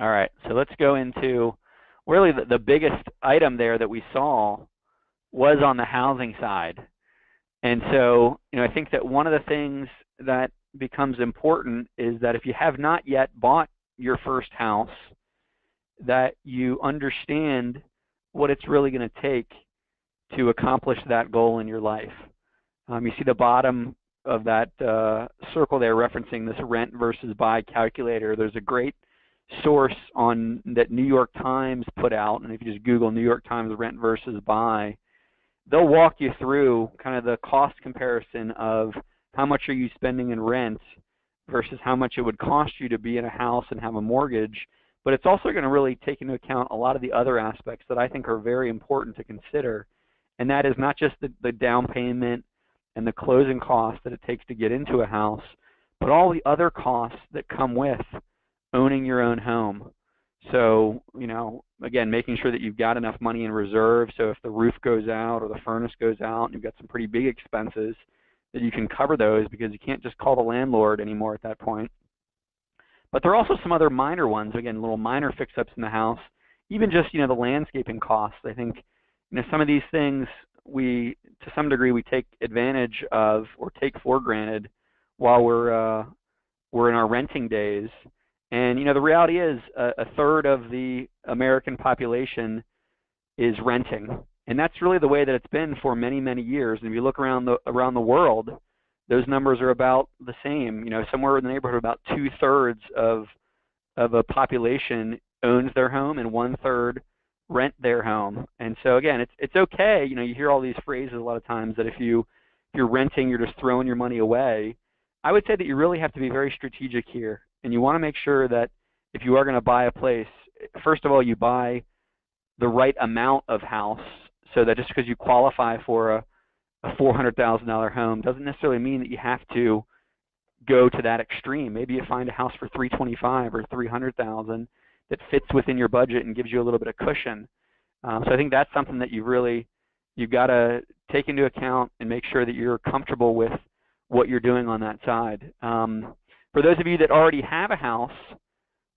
All right, so let's go into really the biggest item there that we saw was on the housing side. And so, I think that one of the things that becomes important is that if you have not yet bought your first house, that you understand what it's really going to take to accomplish that goal in your life. You see the bottom of that circle there referencing this rent versus buy calculator. There's a great source on that New York Times put out, and if you just Google New York Times rent versus buy, they'll walk you through kind of the cost comparison of how much are you spending in rent versus how much it would cost you to be in a house and have a mortgage. But it's also going to really take into account a lot of the other aspects that I think are very important to consider, and that is not just the down payment and the closing costs that it takes to get into a house, but all the other costs that come with owning your own home. So, again, making sure that you've got enough money in reserve, so if the roof goes out or the furnace goes out and you've got some pretty big expenses, that you can cover those, because you can't just call the landlord anymore at that point. But there are also some other minor ones, again, little minor fix-ups in the house, even just, the landscaping costs. I think, some of these things to some degree, we take advantage of or take for granted while we're in our renting days. And, the reality is a third of the American population is renting. And that's really the way that it's been for many, many years. And if you look around the world, those numbers are about the same. Somewhere in the neighborhood, about 2/3 of a population owns their home and 1/3 rent their home. And so again, it's okay. You hear all these phrases a lot of times that if you're renting, you're just throwing your money away. I would say that you really have to be very strategic here, and you want to make sure that if you are going to buy a place, first of all, you buy the right amount of house, so that just because you qualify for a $400,000 home doesn't necessarily mean that you have to go to that extreme. Maybe you find a house for $325,000 or $300,000 that fits within your budget and gives you a little bit of cushion. So I think that's something that you've got to take into account and make sure that you're comfortable with what you're doing on that side. For those of you that already have a house,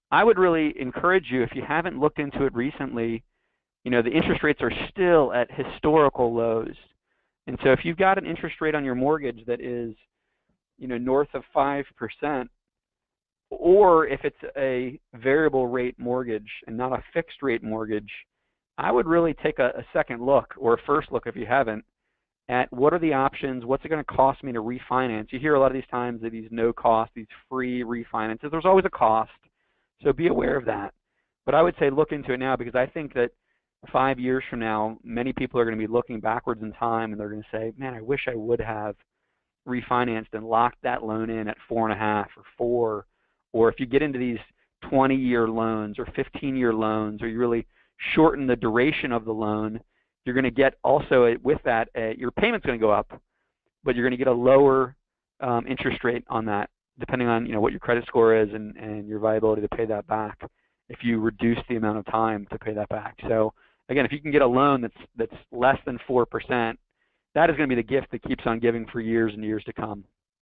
I would really encourage you, if you haven't looked into it recently, the interest rates are still at historical lows. And so if you've got an interest rate on your mortgage that is, north of 5%, or if it's a variable rate mortgage and not a fixed rate mortgage, I would really take a second look, or a first look if you haven't, at what are the options, what's it going to cost me to refinance. You hear a lot of these times that these no cost, these free refinances. There's always a cost, so be aware of that. But I would say look into it now, because I think that 5 years from now, many people are going to be looking backwards in time, and they're going to say, man, I wish I would have refinanced and locked that loan in at 4.5 or 4. Or if you get into these 20-year loans or 15-year loans, or you really shorten the duration of the loan, you're going to get also with that, your payment's going to go up, but you're going to get a lower interest rate on that, depending on what your credit score is and your viability to pay that back, if you reduce the amount of time to pay that back. So again, if you can get a loan that's less than 4%, that is going to be the gift that keeps on giving for years and years to come.